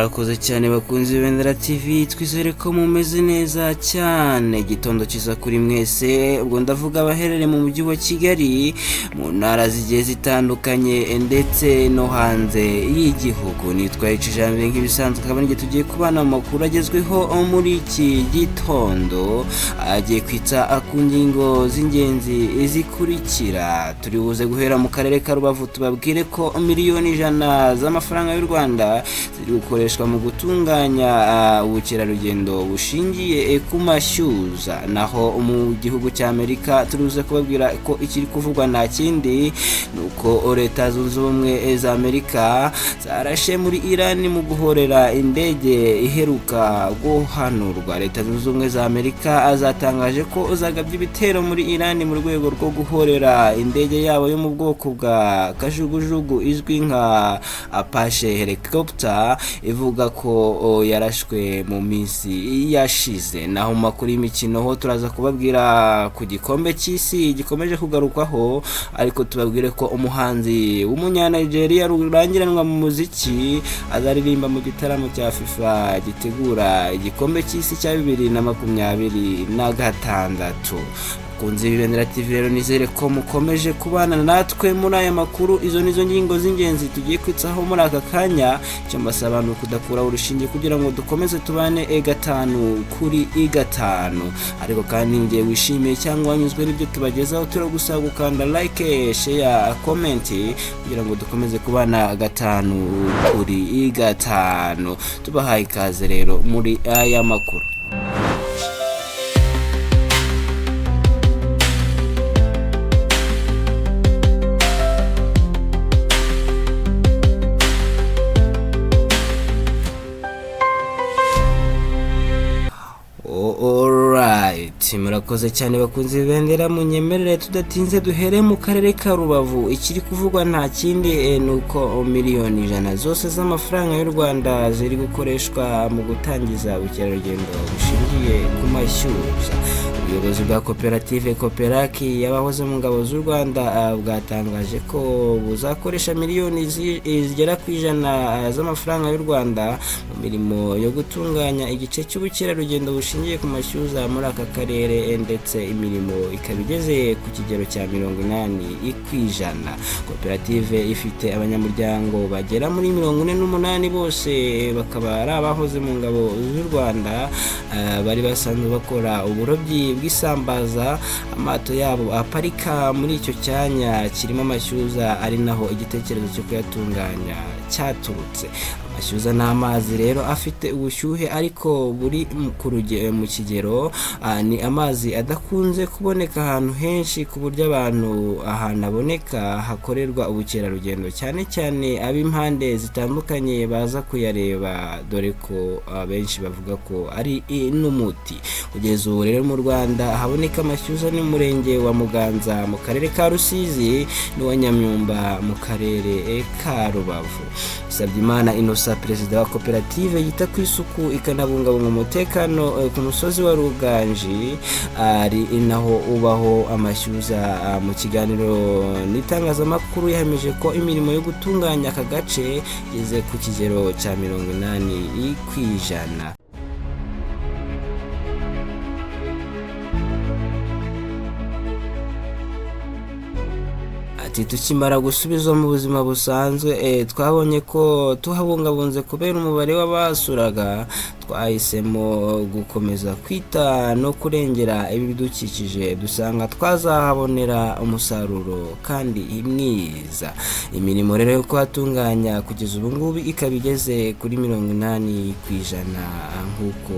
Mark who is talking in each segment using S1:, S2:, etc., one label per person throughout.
S1: Murakoze cyane bakunzi b'Ibendera TV, twizere ko mumeze neza cyane. Igitondo cyiza kuri mwese, ubwo ndavuga abaherere mu mujyi wa Kigali, mu ntara zigiye zitandukanye ndetse no hanze y'igihugu. Nitwaye Cijambe nk'ibisanzwe, akaba ngiye tugiye kubana mu makuru agezweho muri iki gitondo, agiye kwitsa ku ngingo z'ingenzi zikurikira. Turi buze guhera mu karere ka Rubavu, tubabwire ko miliyoni 100 z'amafaranga y'u Rwanda ziri gukoreshwa mu gutunganya ubukerarugendo bushingiye ku mashyuza. Naho mu gihugu cya Amerika turuze kubabwira ko ikiri kuvugwa nta kindi nuko Leta Zunze Ubumwe za Amerika zarashe muri Iran mu guhorera indege iheruka guhanurwa. Leta Zunze Ubumwe za Amerika azatangaje ko zagabye ibitero muri Iran mu rwego rwo guhorera indege yabo yo mu bwoko bwa kajugujugu izwi nka Apache helicopter, ivuga ko yarashwe mu minsi yashize. Naho makuru y'imikino ho turaza kubabwira ku gikombe cy'isi gikomeje kugarukwaho, ariko tubabwire ko umuhanzi w'umunya-Nigeria rurangiranwa mu muziki azaririmba mu gitaramo cya FIFA gitegura igikombe cy'isi cya 2026. Kunzi Ibendera TV rero nizere ko mukomeje kubana natwe muri aya makuru. Izo nizo ngingo z'ingenzi tugiye kwitsaho muri aka kanya, cyo mbasaba abantu kudakura urushinge kugira ngo dukomeze tubane gatanu kuri gatanu. Ariko kandi ngiye wishimiye cyangwa wanyuzwe n'ibyo tubagezaho, turagusaba gukanda like, share, comment kugira ngo dukomeze kubana gatanu kuri gatanu. Tubahaye ikaze rero muri aya makuru. Murakoze cyane bakunze Ibendera, munyemerere tudatinze duhere mu karere ka Rubavu. Ikiri kuvugwa nta kindi nuko miliyoni 100 zose z'amafaranga y'u Rwanda ziri gukoreshwa mu gutangiza ubukerarugendo bushingiye ku mashyuza. Ubuyobozi bwa koperative Koperaki yabahoze mu ngabo z'u Rwanda bwatangaje ko buzakoresha miliyoni zigera ku 100 z'amafaranga y'u Rwanda mu mirimo yo gutunganya igice cy'ubukerarugendo bushingiye ku mashyuza muri aka karere, ndetse imirimo ikaba igeze ku kigero cya 80%. Koperative ifite abanyamuryango bagera muri 48, bose bakaba ari abahoze mu ngabo z'u Rwanda, bari basanzwe bakora uburobyi bw'isambaza. Amato yabo aparika muri icyo cyanya kirimo amashyuza, ari naho igitekerezo cyo kuyatunganya cyaturutse. Amashyuza n'amazi rero afite ubushyuhe ariko buri mu kigero, ni amazi adakunze kuboneka ahantu henshi, ku buryo ahantu aboneka hakorerwa ubukerarugendo, cyane cyane ab'impande zitandukanye baza kuyareba, dore ko abenshi bavuga ko ari n'umuti. Kugeza ubu rero mu Rwanda haboneka amashyuza ni murenge wa Muganza mu karere ka Rusizi n'uwa Nyamyumba mu karere ka Rubavu. Sabyimana Innocent, perezida wa koperative yita ku isuku ikanabungabunga umutekano ku musozi wa Ruganji, ari naho ubaho amashyuza, mu kiganiro n'itangazamakuru yahamije ko imirimo yo gutunganya aka gace igeze ku kigero cya 80%. Tukimara gusubizwa mu buzima busanzwe, twabonye ko tuhabungabunze kubera umubare w'abasuraga. Twahisemo gukomeza kwita no kurengera ibidukikije, dusanga twazahabonera umusaruro kandi mwiza. Imirimo rero yo kuhatunganya kugeza ubu ngubu ikaba igeze kuri 80% nk'uko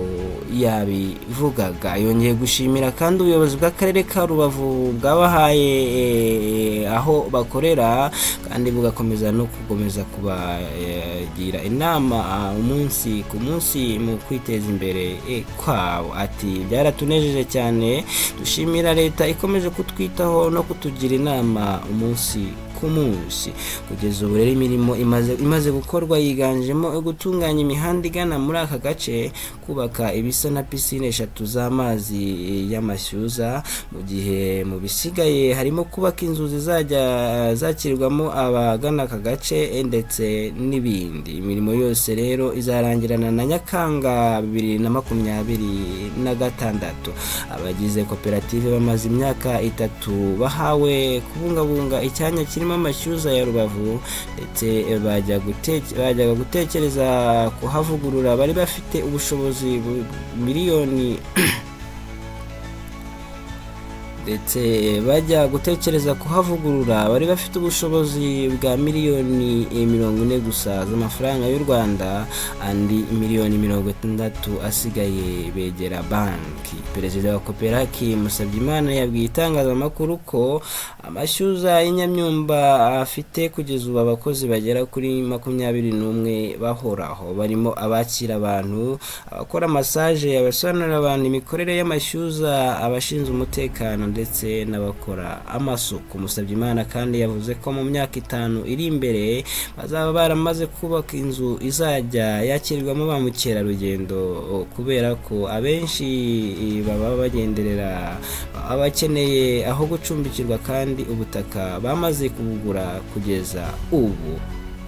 S1: yabivugaga. Yongeye gushimira kandi ubuyobozi bw'akarere ka Rubavu bwabahaye aho bakorera, kandi bugakomeza no gukomeza kubagira inama umunsi ku munsi mu kwiteza imbere kwabo. Ati byaratunejeje cyane, dushimira leta ikomeje kutwitaho no kutugira inama umunsi ku munsi. Kugeza ubu rero imirimo imaze gukorwa yiganjemo gutunganya imihanda igana muri aka gace, kubaka ibisa na pisine 3 z'amazi y'amashyuza, mu gihe mu bisigaye harimo kubaka inzu zizajya zakirirwamo abagana aka gace ndetse n'ibindi. Imirimo yose rero izarangirana na Nyakanga 2026. Abagize koperative bamaze imyaka 3 bahawe kubungabunga icyanya kirimo amashyuza ya Rubavu, ndetse bajyaga gutekereza kuhavugurura. Bari bafite ubushobozi miliyoni ndetse bajya gutekereza kuhavugurura bari bafite ubushobozi bwa miliyoni 40 gusa z'amafaranga y'u Rwanda, andi miliyoni 60 asigaye begera banki. Perezida wa Koperaki Musabyimana yabwiye itangazamakuru ko amashyuza y'Inyamyumba afite kugeza ubu abakozi bagera kuri 21 bahoraho, barimo abakira abantu, abakora massage, abasobanurira abantu imikorere y'amashyuza, abashinzwe umutekano ndetse n'abakora amasuku. Musabyimana kandi yavuze ko mu myaka 5 iri imbere bazaba baramaze kubaka inzu izajya yakirirwamo ba mukerarugendo, kubera ko abenshi baba bagenderera abakeneye aho gucumbikirwa kandi ubutaka bamaze kubugura kugeza ubu.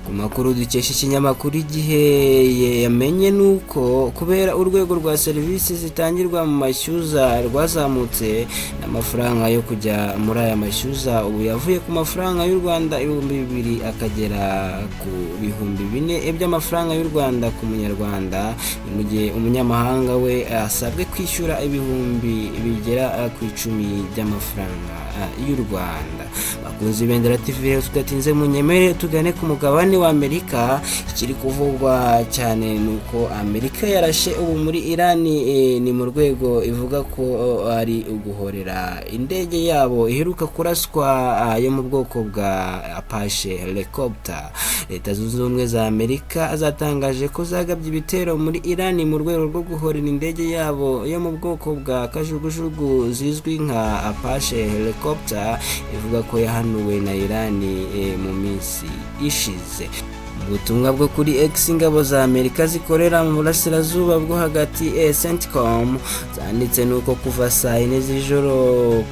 S1: Ku makuru dukesha ikinyamakuru Igihe yamenye nuko kubera urwego rwa serivisi zitangirwa mu mashyuza rwazamutse, n'amafaranga yo kujya muri aya mashyuza ubu yavuye ku mafaranga y'u Rwanda 2,000 akagera ku 4,000 by'amafaranga y'u Rwanda ku munyarwanda, mu gihe umunyamahanga we asabwe kwishyura ibihumbi bigera ku 10 by'amafaranga y'u Rwanda. Bakunze Ibendera TV, tudatinze munyemere tugane ku mugabane wa Amerika. Ikiri kuvugwa cyane nuko Amerika yarashe ubu muri Iran, ni mu rwego ivuga ko ari uguhorera indege yabo iheruka kuraswa yo mu bwoko bwa Apache helicopter. Leta Zunze Ubumwe za Amerika zatangaje ko zagabye ibitero muri Iran mu rwego rwo guhorera indege yabo yo mu bwoko bwa kajugujugu zizwi nka Apache helicopter, ivuga ko yahanuwe na Iran mu minsi ishize. Ubutumwa bwo kuri X, ingabo za Amerika zikorera mu burasirazuba bwo hagati CENTCOM zanditse nuko kuva saa 4 z'ijoro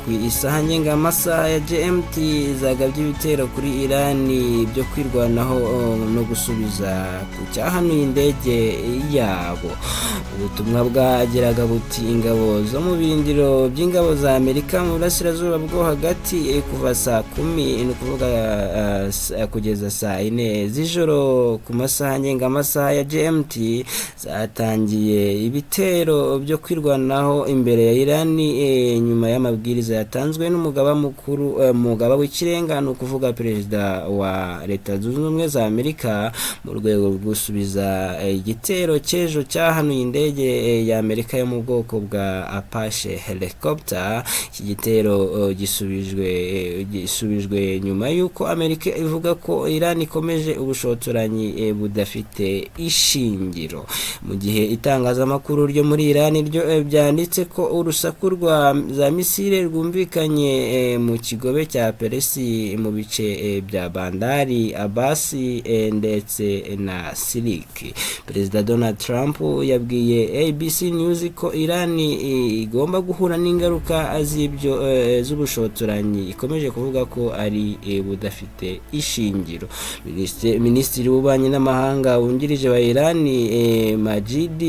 S1: ku isaha ngengamasaha ya GMT zagabye ibitero kuri Iran byo kwirwanaho no gusubiza ku cyahanuye indege yabo. Ubutumwa bwageraga buti ingabo zo mu birindiro by'ingabo za Amerika mu burasirazuba bwo hagati kuva saa 10 ni kuvuga kugeza saa 4 z'ijoro ku masaha ngengamasaha ya GMT zatangiye ibitero byo kwirwanaho imbere ya Iran, nyuma y'amabwiriza yatanzwe n'umugaba w'ikirenga ni ukuvuga perezida wa Leta Zunze Ubumwe za Amerika, mu rwego rwo gusubiza igitero cy'ejo cyahanuye indege ya Amerika yo mu bwoko bwa Apache helicopter. Iki gitero gisubijwe nyuma y'uko Amerika ivuga ko Iran ikomeje ubushotoranyi budafite ishingiro, mu gihe itangazamakuru ryo muri Iran ryo byanditse ko urusaku rwa za misile rwumvikanye mu kigobe cya Peresi mu bice bya Bandari Abbas ndetse na Sirik. Perezida Donald Trump yabwiye ABC News ko Iran igomba guhura n'ingaruka z'ibyo z'ubushotoranyi ikomeje kuvuga ko ari budafite ishingiro. Minisitiri w'ububanyi n'amahanga wungirije wa Iran Majid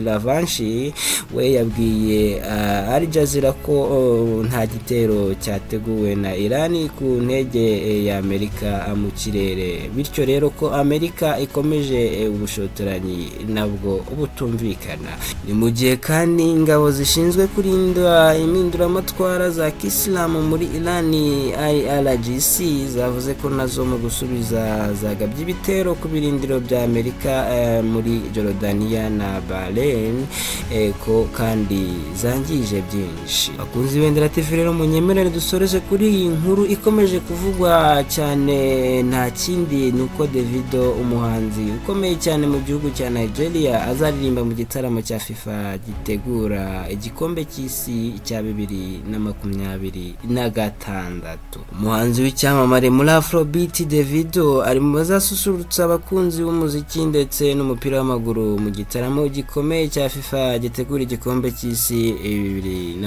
S1: Lavanshi we yabwiye Al Jazeera ko nta gitero cyateguwe na Iran ku ntege ya Amerika mu kirere, bityo rero ko Amerika ikomeje ubushotoranyi nabwo butumvikana. Ni mu gihe kandi ingabo zishinzwe kurinda impinduramatwara za Kisilamu muri Iran IRGC zavuze ko nazo mu gusubiza zagabye ibitero ku birindiro bya Amerika muri Jordania na Bahrain ko kandi zangije byinshi. Bakunzi b'Ibendera TV rero munyemerere dusoreje kuri iyi nkuru ikomeje kuvugwa cyane, nta kindi nuko Davido umuhanzi ukomeye cyane mu gihugu cya Nigeria azaririmba mu gitaramo cya FIFA gitegura igikombe cy'isi cya 2026. Umuhanzi w'icyamamare muri Afrobeat Davido ari mu bazasusurutsa abakunzi b'umuziki ndetse n'umupira w'amaguru mu gitaramo gikomeye cya FIFA gitegura igikombe cy'isi 2026.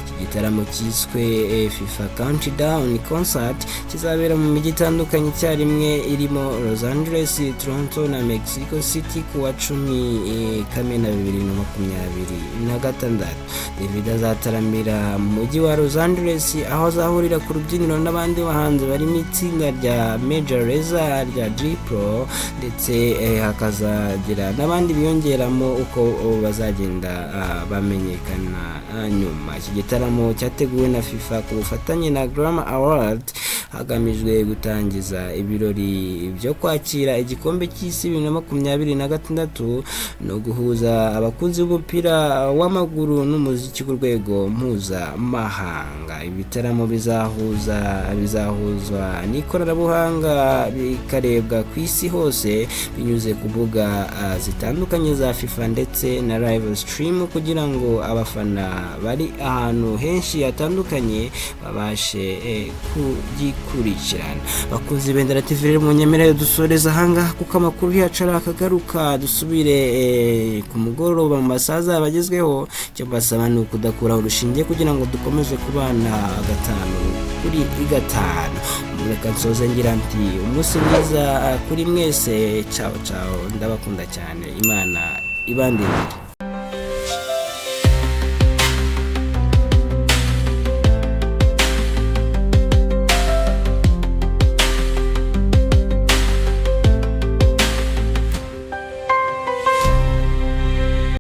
S1: Iki gitaramo cyiswe FIFA Countdown Concert kizabera mu mijyi itandukanye icyarimwe irimo Los Angeles, Toronto na Mexico City ku wa 10 Kamena 2026. Davido azataramira mu mujyi wa Los Angeles aho azahurira ku rubyiniro n'abandi bahanzi barimo itsinda rya Major Lazer rya J-Pro ndetse hakazagira n'abandi biyongeramo uko bazagenda bamenyekana nyuma. Iki gitaramo cyateguwe na FIFA ku bufatanye na Grammy Award hagamijwe gutangiza ibirori byo kwakira igikombe cy'isi 2026 no guhuza abakunzi b'umupira w'amaguru n'umuziki ku rwego mpuzamahanga. Ibitaramo bizahuzwa n'ikoranabuhanga bikarebwa ku isi hose binyuze ku mbuga zitandukanye za FIFA ndetse na live stream kugira ngo abafana bari ahantu henshi hatandukanye babashe kugikurikirana. Bakunzi b'Ibendera TV rero munyemerere dusoreza ahangaha kuko amakuru yacu arakagaruka, dusubire ku mugoroba mu masaza abagezweho. Cyo basaba ni ukudakuraho urushinge kugira ngo dukomeze kubana 5 kuri 5. Reka nsoze ngira nti umunsi mwiza kuri mwese. Ciao ndabakunda cyane, Imana ibandinde.